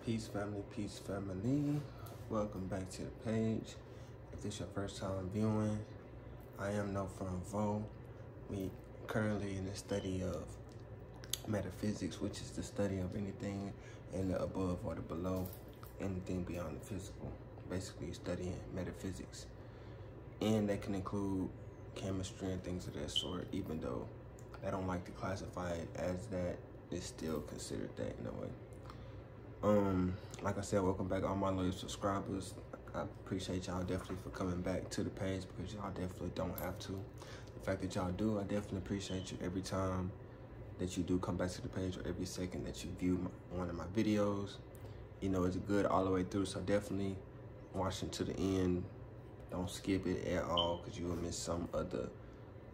Peace family. Welcome back to the page. If this is your first time viewing, I am No From Vo. We currently in the study of metaphysics, which is the study of anything in the above or the below, anything beyond the physical. Basically studying metaphysics. And that can include chemistry and things of that sort, even though I don't like to classify it as that, it's still considered that in a way. Like I said, welcome back all my loyal subscribers. I appreciate y'all definitely for coming back to the page, because y'all definitely don't have to. The fact that y'all do, I definitely appreciate you every time that you do come back to the page, or every second that you view one of my videos. You know, it's good all the way through, so definitely watch it to the end. Don't skip it at all, because you will miss some of the,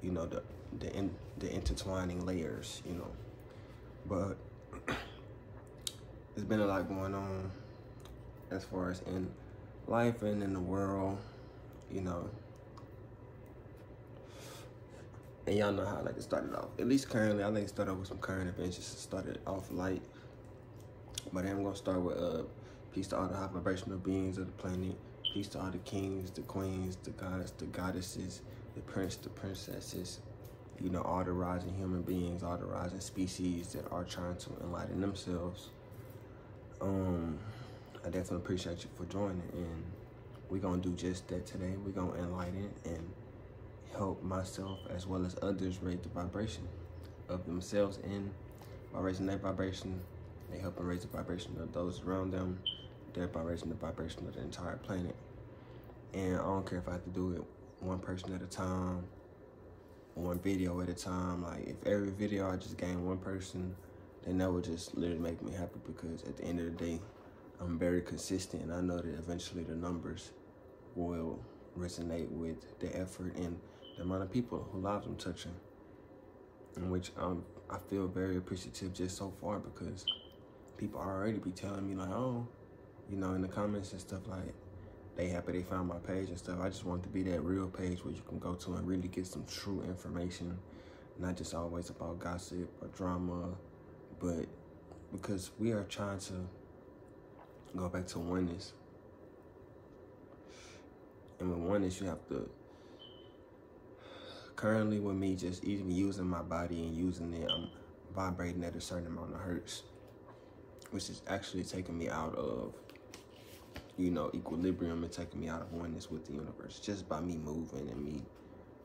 you know, the intertwining layers, you know. But there's been a lot going on as far as in life and in the world, you know. And y'all know how I like to start it off. At least currently, I like to start off with some current events just to start it off light. But I'm gonna start with peace to all the high vibrational beings of the planet. Peace to all the kings, the queens, the gods, the goddesses, the prince, the princesses. You know, all the rising human beings, all the rising species that are trying to enlighten themselves. I definitely appreciate you for joining, and we're gonna do just that today. We're gonna enlighten and help myself as well as others raise the vibration of themselves, and by raising their vibration, they helping raise the vibration of those around them, thereby raising the vibration of the entire planet. And I don't care if I have to do it one person at a time, one video at a time. Like, if every video I just gain one person, then that would just literally make me happy, because at the end of the day, I'm very consistent, and I know that eventually the numbers will resonate with the effort and the amount of people who lives I'm touching, in which I feel very appreciative just so far, because people already be telling me like, oh, you know, in the comments and stuff, like they happy they found my page and stuff. I just want it to be that real page where you can go to and really get some true information, not just always about gossip or drama, but because we are trying to go back to oneness. And with oneness, you have to, currently with me just even using my body and using it, I'm vibrating at a certain amount of hertz, which is actually taking me out of, you know, equilibrium, and taking me out of oneness with the universe. Just by me moving and me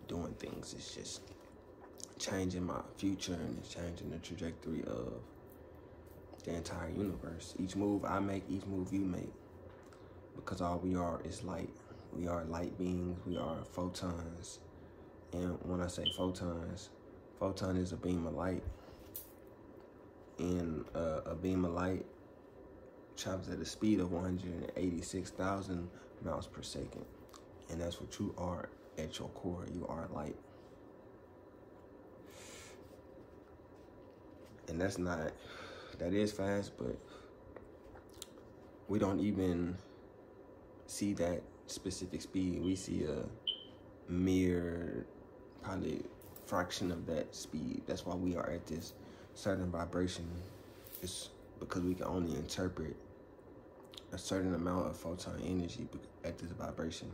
doing things, it's just changing my future, and it's changing the trajectory of the entire universe. Each move I make, each move you make, because all we are is light. We are light beings, we are photons. And when I say photons, photon is a beam of light. And a beam of light travels at a speed of 186,000 miles per second. And that's what you are at your core. You are light. And that is fast, but we don't even see that specific speed. We see a mere, probably fraction of that speed. That's why we are at this certain vibration. It's because we can only interpret a certain amount of photon energy at this vibration.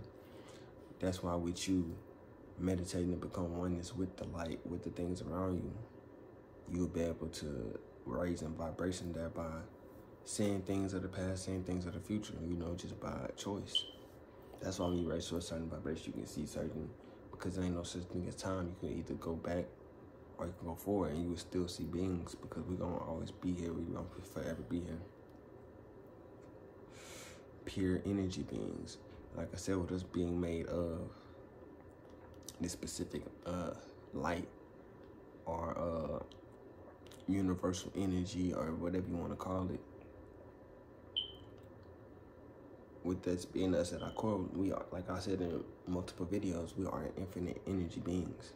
That's why with you meditating to become oneness with the light, with the things around you, you'll be able to raise in vibration, thereby seeing things of the past, seeing things of the future, you know, just by choice. That's why when you raise to a certain vibration, you can see certain, because there ain't no such thing as time. You can either go back or you can go forward, and you will still see beings, because we're going to always be here. We're going to forever be here. Pure energy beings. Like I said, with us being made of this specific light, or universal energy, or whatever you want to call it. With this being us at our core, we are, like I said in multiple videos, we are infinite energy beings.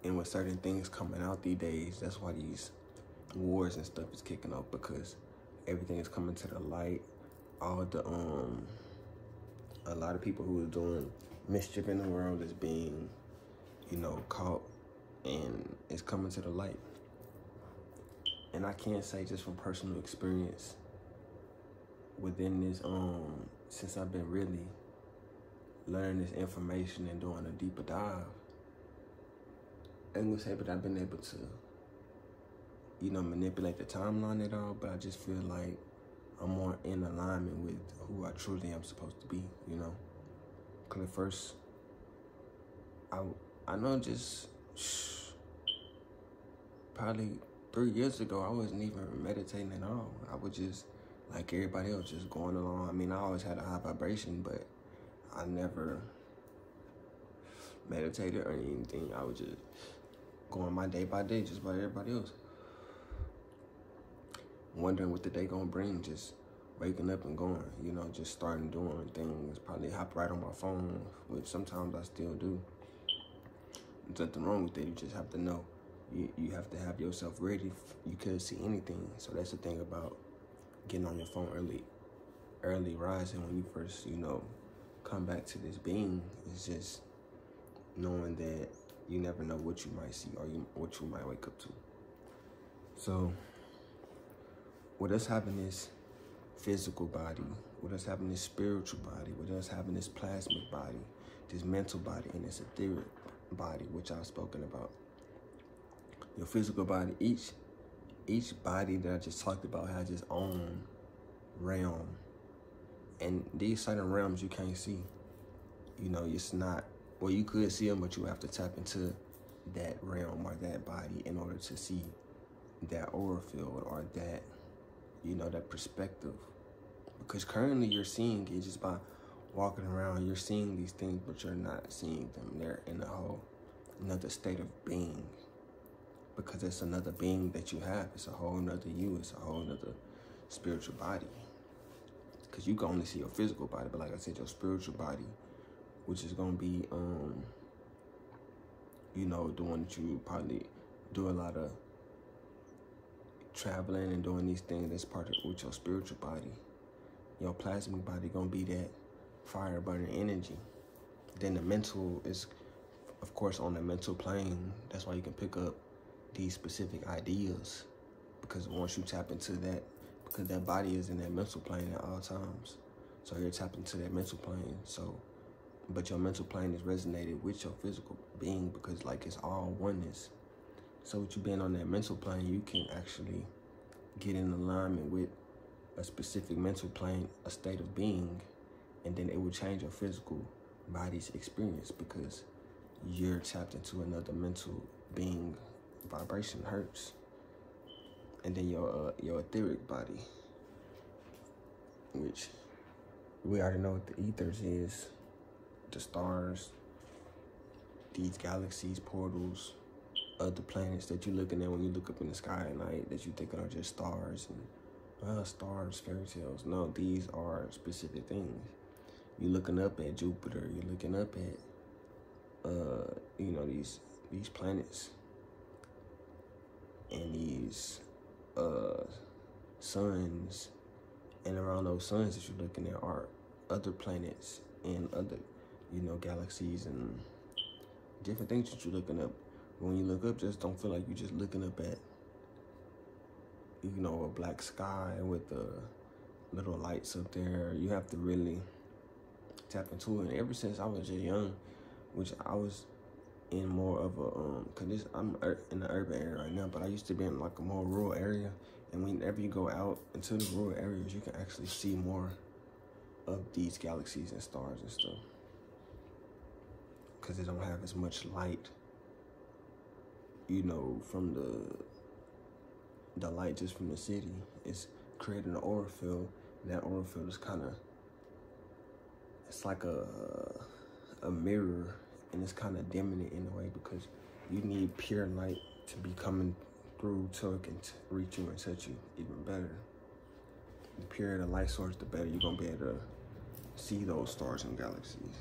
And with certain things coming out these days, that's why these wars and stuff is kicking off, because everything is coming to the light. All the a lot of people who are doing mischief in the world is being, you know, caught, and it's coming to the light. And I can't say just from personal experience within this, since I've been really learning this information and doing a deeper dive, I ain't gonna say, but I've been able to, manipulate the timeline at all, but I just feel like I'm more in alignment with who I truly am supposed to be, Because at first, I know just probably 3 years ago, I wasn't even meditating at all. I was just, like everybody else, just going along. I mean, I always had a high vibration, but I never meditated or anything. I was just going my day by day, just like everybody else. Wondering what the day gonna bring, just waking up and going, just starting doing things, probably hop right on my phone, which sometimes I still do. There's nothing wrong with it, you just have to know. You have to have yourself ready. You could see anything. So that's the thing about getting on your phone early rising when you first, come back to this being. It's just knowing that you never know what you might see or what you might wake up to. So with us having this physical body, with us having this spiritual body, with us having this plasmic body, this mental body, and this etheric body, which I've spoken about. Your physical body, each body that I just talked about has its own realm. And these certain realms you can't see. It's not, well, you could see them, but you have to tap into that realm or that body in order to see that aura field or that, that perspective. Because currently you're seeing it just by walking around. You're seeing these things, but you're not seeing them. They're in a whole another state of being. Because it's another being that you have. It's a whole nother you. It's a whole nother spiritual body. Because you can only see your physical body, but like I said, your spiritual body, which is going to be, doing that you probably do a lot of traveling and doing these things that's part of with your spiritual body. Your plasmic body going to be that fire burning energy. Then the mental is, of course, on the mental plane. That's why you can pick up these specific ideas, because once you tap into that, because that body is in that mental plane at all times, so you're tapping into that mental plane. So, but your mental plane is resonated with your physical being, because like it's all oneness. So with you being on that mental plane, you can actually get in alignment with a specific mental plane, a state of being, and then it will change your physical body's experience, because you're tapped into another mental being vibration, hertz. And then your etheric body, which we already know what the ethers is, the stars, these galaxies, portals, other planets that you're looking at when you look up in the sky at night, that you thinking are just stars and stars, fairy tales. No, these are specific things. You're looking up at Jupiter, you're looking up at these planets and these suns, and around those suns that you're looking at are other planets and other, galaxies and different things that you're looking up. When you look up, just don't feel like you're just looking up at, a black sky with the little lights up there. You have to really tap into it. And ever since I was just young, which I was in more of a, cause I'm in the urban area right now, but I used to be in like a more rural area. And whenever you go out into the rural areas, you can actually see more of these galaxies and stars and stuff, because they don't have as much light, from the light just from the city. It's creating an aura field, and that aura field is it's like a mirror, and it's kind of dimming it in a way, because you need pure light to be coming through so it can reach you and touch you even better. The purer the light source, the better you're going to be able to see those stars and galaxies.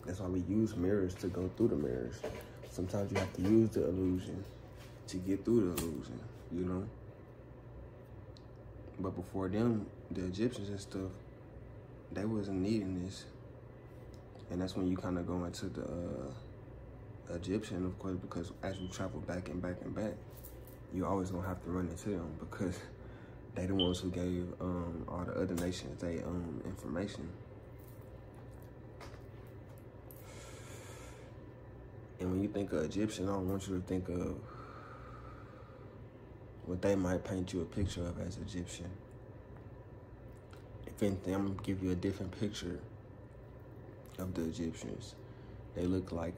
That's why we use mirrors to go through the mirrors. Sometimes you have to use the illusion to get through the illusion, But before them, the Egyptians and stuff, they wasn't needing this. And that's when you kind of go into the Egyptian, of course, because as you travel back and back and back, you always gonna have to run into them, because They the ones who gave all the other nations they information. And when you think of Egyptian, I don't want you to think of what they might paint you a picture of as Egyptian. If anything, I'm gonna give you a different picture of the Egyptians. They look like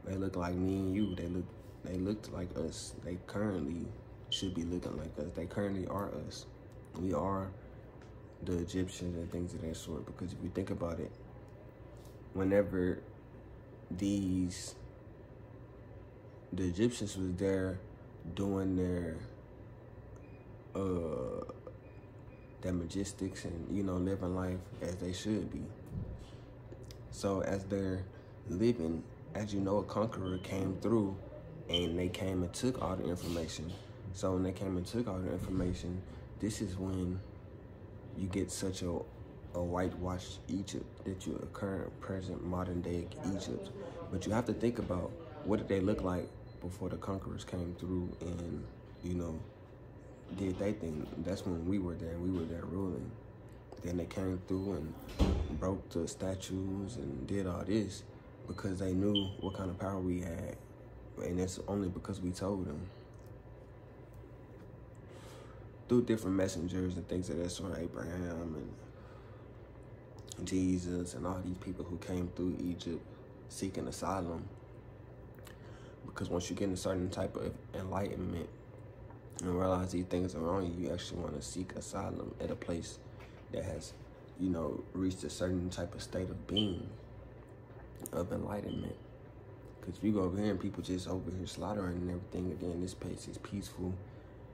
me and you. They looked like us. They currently should be looking like us. They currently are us. We are the Egyptians and things of that sort. Because if you think about it, whenever the Egyptians was there doing their majestics and, you know, living life as they should be. So as they're living, as you know, a conqueror came through and they came and took all the information. So when they came and took all the information, this is when you get such a whitewashed Egypt that you're a current, present, modern day Egypt. But you have to think about, what did they look like before the conquerors came through and, you know, did they thing? That's when we were there ruling. Then they came through and broke the statues and did all this because they knew what kind of power we had. And it's only because we told them. Through different messengers and things of that sort, Abraham and Jesus and all these people who came through Egypt seeking asylum. Because once you get in a certain type of enlightenment and realize these things are wrong, you actually want to seek asylum at a place that has, you know, reached a certain type of state of being, of enlightenment. Because if you go over here and people just over here slaughtering and everything, again, this place is peaceful.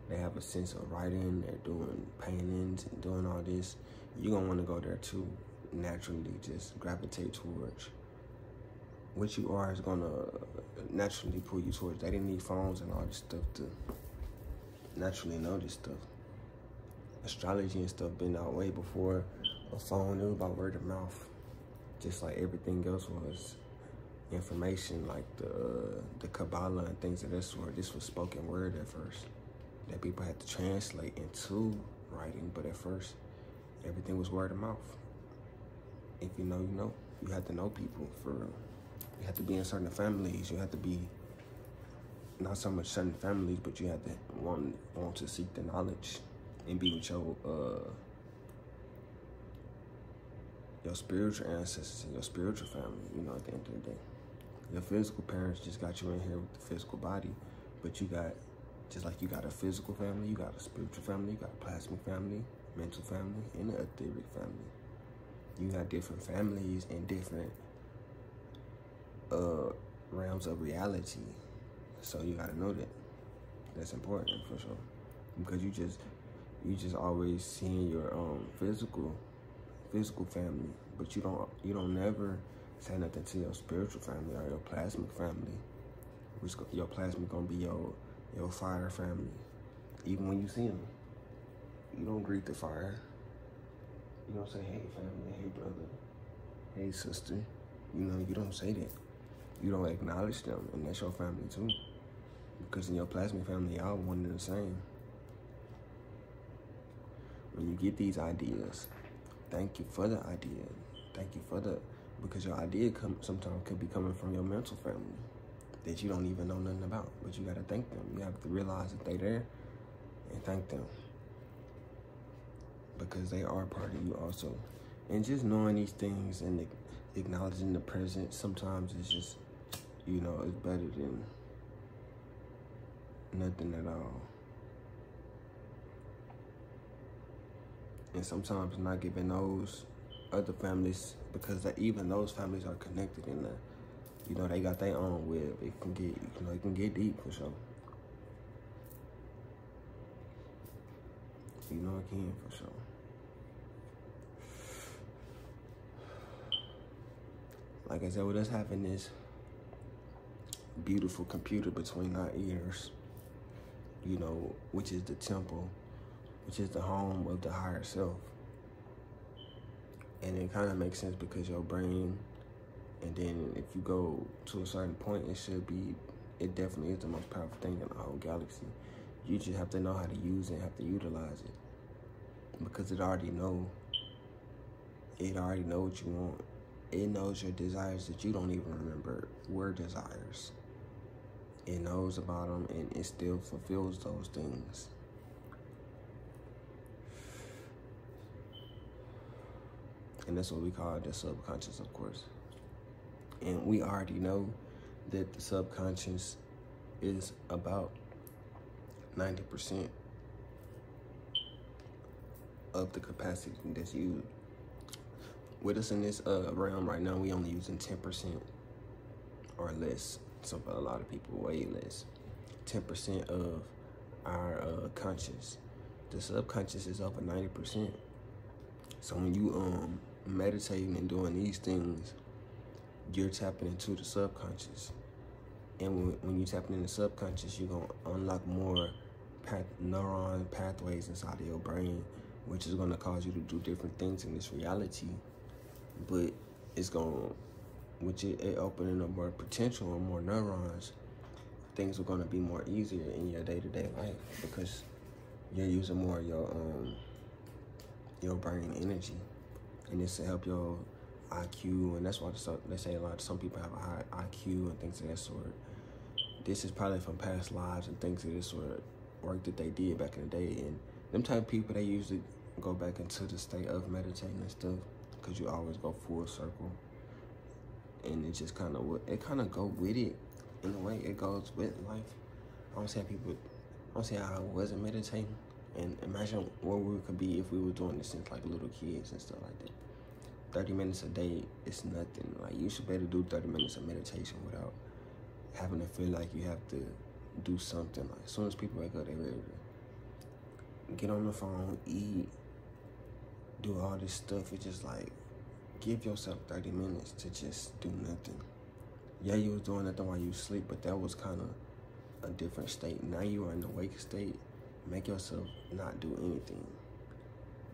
They have a sense of writing, they're doing paintings and doing all this. You're going to want to go there too, naturally, just gravitate towards. What you are is going to naturally pull you towards. They didn't need phones and all this stuff to naturally know this stuff. Astrology and stuff been out way before a phone. It was about word of mouth, just like everything else was. Information like the Kabbalah and things of that sort. This was spoken word at first that people had to translate into writing, but at first everything was word of mouth. If you know, you know. You have to know people for real. You have to be in certain families. You have to be not so much certain families, but you have to want to seek the knowledge and be with your spiritual ancestors and your spiritual family, you know, at the end of the day. Your physical parents just got you in here with the physical body, but you got, just like you got a physical family, you got a spiritual family, you got a plasmic family, mental family, and an etheric family. You got different families and different realms of reality. So you gotta know that. That's important for sure. Because you just always seeing your physical family, but you don't never say nothing to your spiritual family or your plasmic family. Your plasmic gonna be your fire family. Even when you see them, you don't greet the fire. You don't say, hey family, hey brother, hey sister. You know, you don't say that. You don't acknowledge them, and that's your family too. Because in your plasmic family, y'all one and the same. When you get these ideas, thank you for the idea. Thank you for because your idea sometimes could be coming from your mental family that you don't even know nothing about. But you gotta thank them. You have to realize that they're there and thank them. Because they are part of you also. And just knowing these things and acknowledging the present, sometimes it's just, you know, it's better than nothing at all. And sometimes not giving those other families, because even those families are connected in the, you know, they got their own web. It can get, you know, it can get deep for sure. You know, it can for sure. Like I said, with us having this beautiful computer between our ears, you know, which is the temple, which is the home of the higher self. And it kind of makes sense because your brain, and then if you go to a certain point, it definitely is the most powerful thing in the whole galaxy. You just have to know how to use it, have to utilize it. because it already know what you want. It knows your desires that you don't even remember were desires. It knows about them, and it still fulfills those things. And that's what we call the subconscious, of course. And we already know that the subconscious is about 90% of the capacity that's used. With us in this realm right now, we only using 10% or less. So for a lot of people, way less. 10% of our conscious. The subconscious is over 90%. So when you meditating and doing these things, you're tapping into the subconscious. And when you tapping into the subconscious, you're going to unlock more neuron pathways inside of your brain, which is going to cause you to do different things in this reality. But it's going to, which it opening up more potential and more neurons, things are going to be more easier in your day-to-day life because you're using more of your brain energy. And this will help your IQ, and that's why they say some people have a high IQ and things of that sort. This is probably from past lives and things of this sort, work that they did back in the day. And them type of people, they usually go back into the state of meditating and stuff, because you always go full circle. And it just kind of go with it in a way. It goes with life. I don't see how I wasn't meditating. And imagine where we could be if we were doing this since like little kids and stuff like that. 30 minutes a day is nothing. Like, you should be able to do 30 minutes of meditation without having to feel like you have to do something. Like, as soon as people wake up, they're ready to get on the phone, eat, do all this stuff. It's just like, give yourself 30 minutes to just do nothing. Yeah, you was doing nothing while you sleep, but that was kind of a different state. Now you are in the awake state. Make yourself not do anything.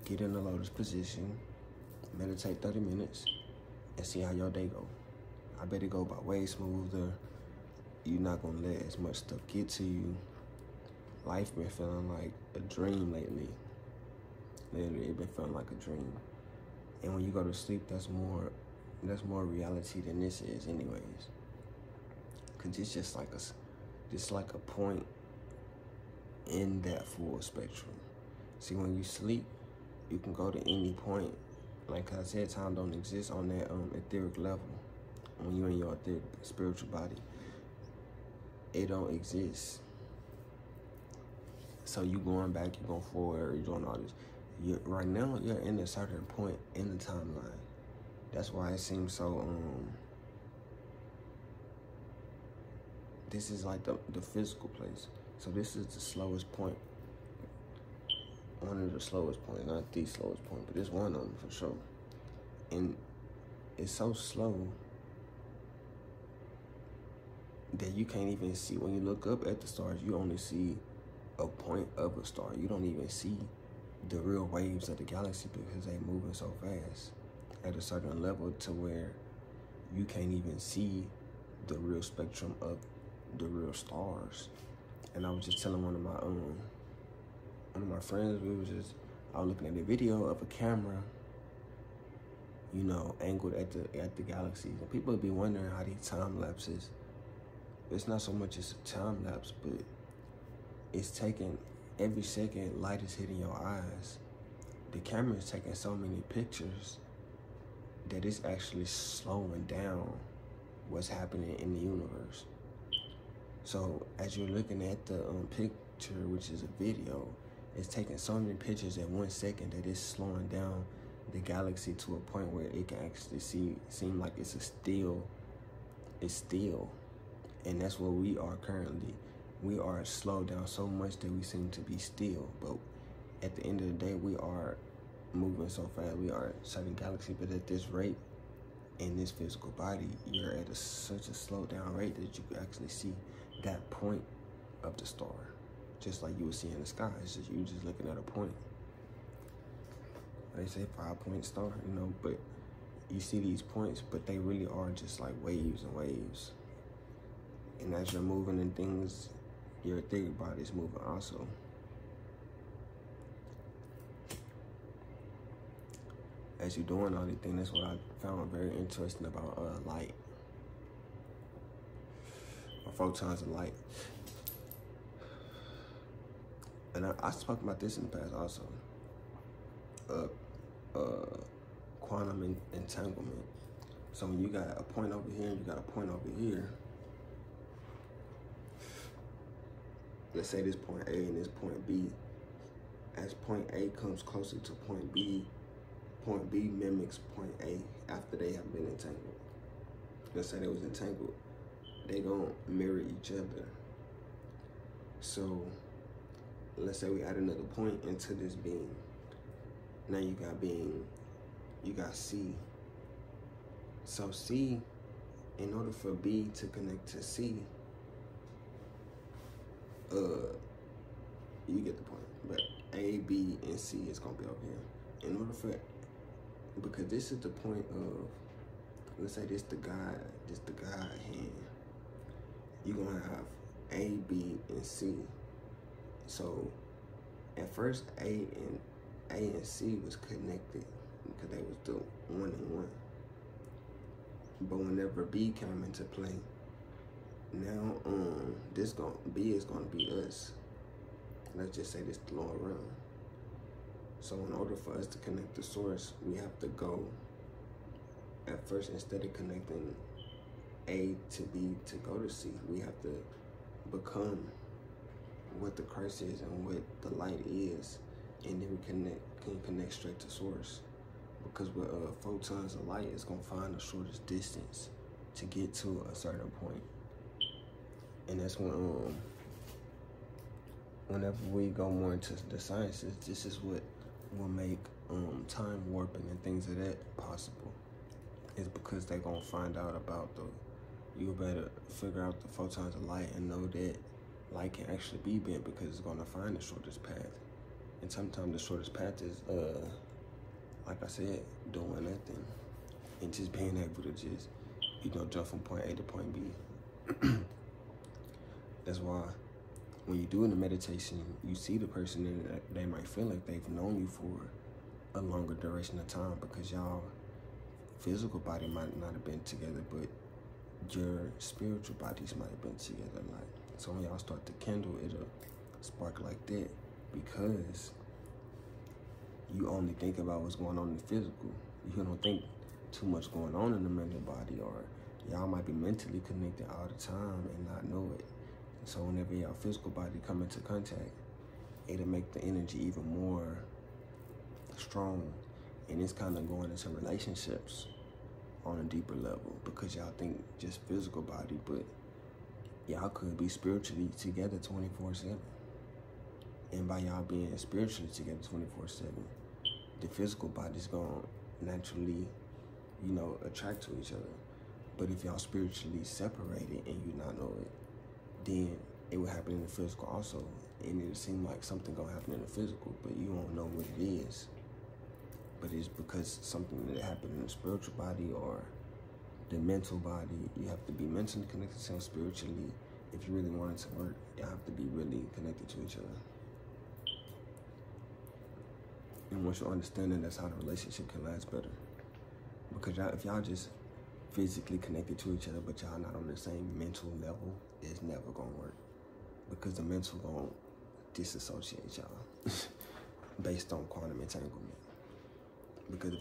Get in the lotus position, meditate 30 minutes, and see how your day go. I bet it go by way smoother. You're not gonna let as much stuff get to you. Life been feeling like a dream lately. Literally, it been feeling like a dream. And when you go to sleep, that's more reality than this is, anyways. Cause it's just like a point in that full spectrum. See, when you sleep, you can go to any point. Like I said, time don't exist on that etheric level. When you're in your etheric spiritual body, it don't exist. So you going back, you going forward, you're doing all this. Right now, you're in a certain point in the timeline. That's why it seems so, this is like the physical place. So this is the slowest point. One of the slowest points, not the slowest point, but it's one of them for sure. And it's so slow that you can't even see. When you look up at the stars, you only see a point of a star. You don't even see the real waves of the galaxy because they moving so fast at a certain level to where you can't even see the real spectrum of the real stars. And I was just telling one of my friends, I was looking at a video of a camera, angled at the galaxies. And people would be wondering how these time lapses. It's not so much as a time lapse, but it's taking every second light is hitting your eyes. The camera is taking so many pictures that it's actually slowing down what's happening in the universe. So as you're looking at the picture, which is a video, it's taking so many pictures at 1 second that it's slowing down the galaxy to a point where it can actually seem like it's still. And that's where we are currently. We are slowed down so much that we seem to be still. But at the end of the day, we are moving so fast. We are a certain galaxy, but at this rate, in this physical body, you're at such a slow down rate that you can actually see that point of the star, just like you would see in the sky. It's just you just looking at a point. They say 5-point star, but you see these points, but they really are just like waves and waves. And as you're moving and things, your etheric body is moving also. as you're doing all these things, that's what I found very interesting about light, or photons of light. And I spoke about this in the past also. Quantum entanglement. So when you got a point over here and you got a point over here, let's say this point A and this point B, as point A comes closer to point B mimics point A after they have been entangled. Let's say they was entangled, they gonna mirror each other. So let's say we add another point into this being. Now you got being, you got C. So C, in order for B to connect to C, you get the point. But A, B, and C is gonna be over here. In order for, because this is the point of, let's say this the God hand. You're gonna have A, B, and C. So at first A and C was connected because they was the 1 and 1. But whenever B came into play, now B is gonna be us. Let's just say this the long run. So in order for us to connect the source, we have to go at first, instead of connecting A to B to go to C, we have to become what the Christ is and what the light is, and then we can connect straight to source. Because with photons of light, it's gonna find the shortest distance to get to a certain point. And that's when whenever we go more into the sciences, this is what will make time warping and things of that possible. It's because they're gonna find out about you better figure out the photons of light and know that light can actually be bent, because it's gonna find the shortest path. And sometimes the shortest path is, like I said, doing nothing and just being able to just, jump from point A to point B. That's why when you do in the meditation, you see the person and they might feel like they've known you for a longer duration of time, because y'all physical body might not have been together, but your spiritual bodies might have been together a lot. So when y'all start to kindle, it'll spark like that, because you only think about what's going on in the physical. You don't think too much going on in the mental body, or y'all might be mentally connected all the time and not know it. So whenever y'all physical body come into contact, it'll make the energy even more strong. And it's kind of going into relationships on a deeper level, because y'all think just physical body, but y'all could be spiritually together 24/7. And by y'all being spiritually together 24/7, the physical body's gonna naturally, attract to each other. But if y'all spiritually separated and you not know it, then it will happen in the physical also. And it'll seem like something gonna happen in the physical, but you don't know what it is. But it's because something that happened in the spiritual body or the mental body. You have to be mentally connected to them spiritually. If you really want it to work, you have to be really connected to each other. And once you understand that, that's how the relationship can last better. Because if y'all just physically connected to each other, but y'all not on the same mental level, it's never gonna work. Because the mental gonna disassociate y'all based on quantum entanglement. Because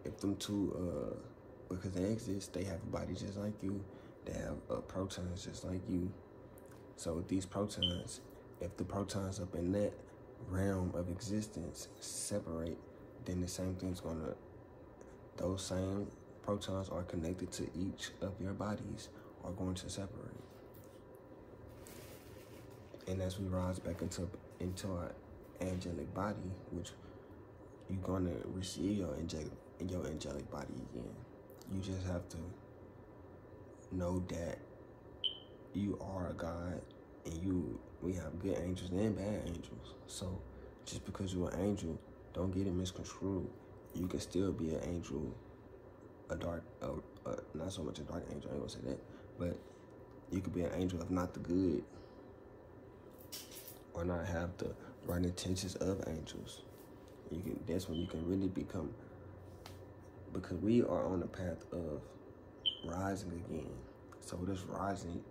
if them two, because they exist, they have a body just like you, they have protons just like you. So with these protons, if the protons up in that realm of existence separate, then the same thing's those same protons are connected to each of your bodies are going to separate. And as we rise back into our angelic body, which you're gonna receive your angelic body again. You just have to know that you are a God, and we have good angels and bad angels. So just because you're an angel, don't get it misconstrued. You can still be an angel, not so much a dark angel, I ain't gonna say that, but you could be an angel of not the good, or not have the right intentions of angels. That's when you can really become because we are on the path of rising again. So this rising,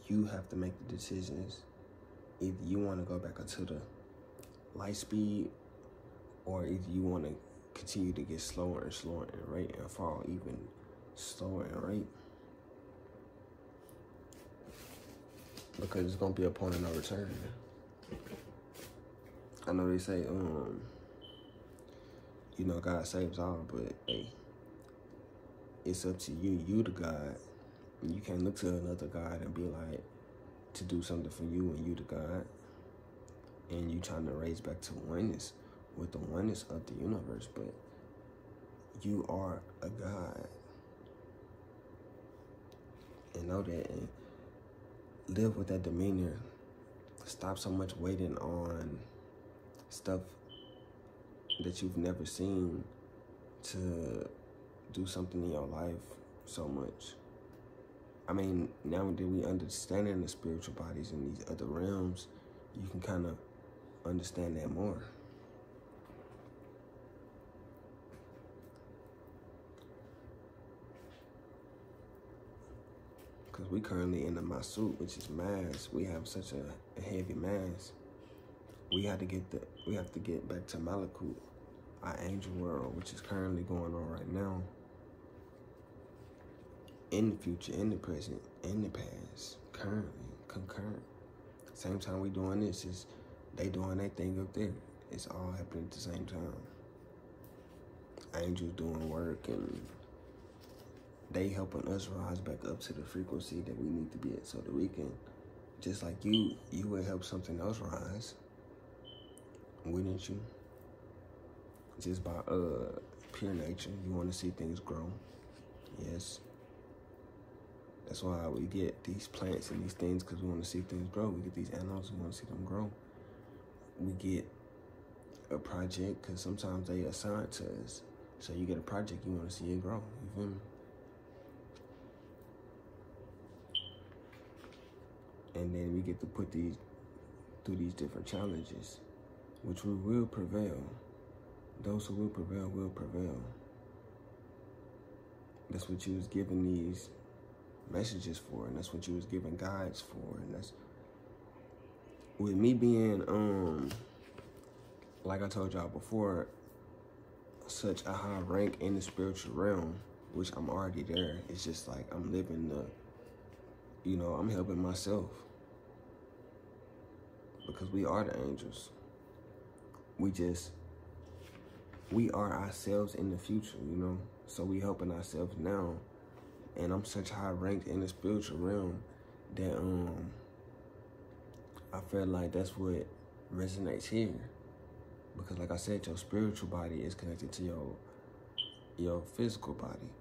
you have to make the decisions. If you want to go back into the light speed, or if you want to continue to get slower and slower in rate and fall even slower in rate. Because it's going to be a point of no return. I know they say, God saves all, but hey, it's up to you. You the God. You can't look to another God and be like, to do something for you when you the God. And you trying to raise back to oneness with the oneness of the universe, but you are a God. And know that, and live with that demeanor. Stop so much waiting on stuff that you've never seen to do something in your life so much. I mean, now that we understand the spiritual bodies in these other realms, you can kind of understand that more. Because we currently in the Masut, which is mass. We have such a heavy mass. We have to get back to Malakut, our angel world, which is currently going on right now. In the future, in the present, in the past, currently, concurrent. Same time we doing this, is they doing their thing up there. It's all happening at the same time. Angels doing work, and they helping us rise back up to the frequency that we need to be at, so that we can, just like you would help something else rise, wouldn't you? Just by pure nature, you want to see things grow. Yes. That's why we get these plants and these things, because we want to see things grow. We get these animals, we want to see them grow. We get a project, because sometimes they assign it to us. So you get a project, you want to see it grow. You feel me? And then we get to put these through these different challenges, which we will prevail. Those who will prevail will prevail. That's what you was given these messages for, and that's what you was given guides for. And that's with me being like I told y'all before, such a high rank in the spiritual realm, which I'm already there. It's just like I'm living I'm helping myself, because we are the angels. We are ourselves in the future, so we helping ourselves now. And I'm such high ranked in the spiritual realm that I feel like that's what resonates here. Because like I said, your spiritual body is connected to your physical body.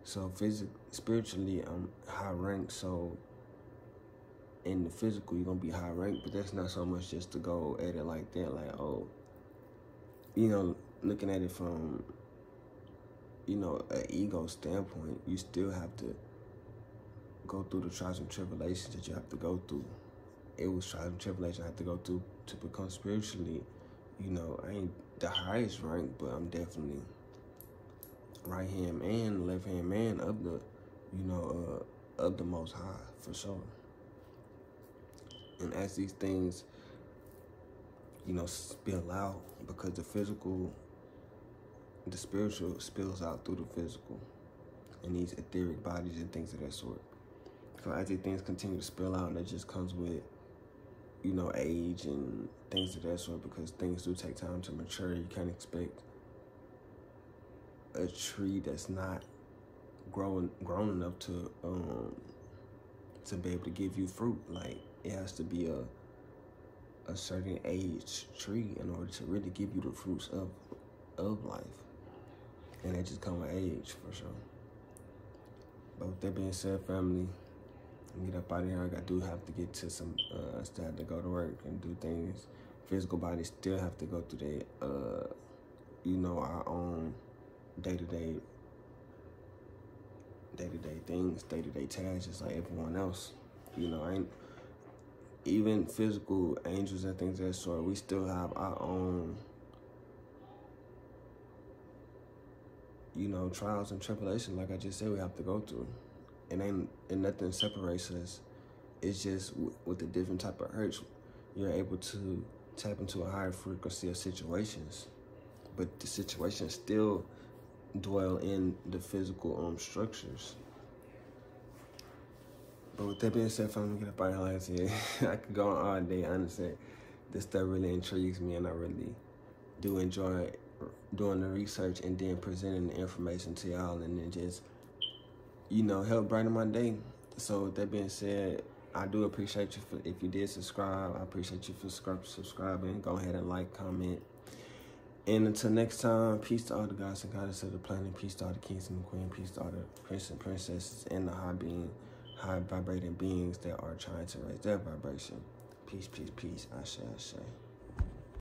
So spiritually, I'm high ranked. So in the physical, you're gonna be high ranked, but that's not so much just to go at it like that, like, looking at it from an ego standpoint. You still have to go through the trials and tribulations that you have to go through. It was trials and tribulations I had to go through to become spiritually. I ain't the highest rank, but I'm definitely right hand man, left hand man of the, of the Most High, for sure. And as these things, spill out, because the spiritual spills out through the physical, and these etheric bodies and things of that sort. So as these things continue to spill out, that just comes with, age and things of that sort, because things do take time to mature. You can't expect a tree that's not grown enough to be able to give you fruit. Like, it has to be a certain age tree in order to really give you the fruits of life. And that just come with age, for sure. But with that being said, family, get up out of here. I do have to get to some, I still have to go to work and do things. Physical body still have to go through our own day-to-day things, day-to-day tasks, just like everyone else. Even physical angels and things of that sort, we still have our own you know, trials and tribulations, like I just said, we have to go through. And nothing separates us. It's just with the different type of hurts, you're able to tap into a higher frequency of situations. But the situations still dwell in the physical structures. But with that being said, if I'm gonna get up out of here, like I said, I could go on all day. Honestly, this stuff really intrigues me, and I really do enjoy doing the research and then presenting the information to y'all, and then just, you know, help brighten my day. So with that being said, I do appreciate you if you did subscribe. I appreciate you for subscribing. Go ahead and like, comment. And until next time, peace to all the gods and goddesses of the planet. Peace to all the kings and queens. Peace to all the princes and princesses and the high vibrating beings that are trying to raise their vibration. Peace, peace, peace. Ashe, ashe.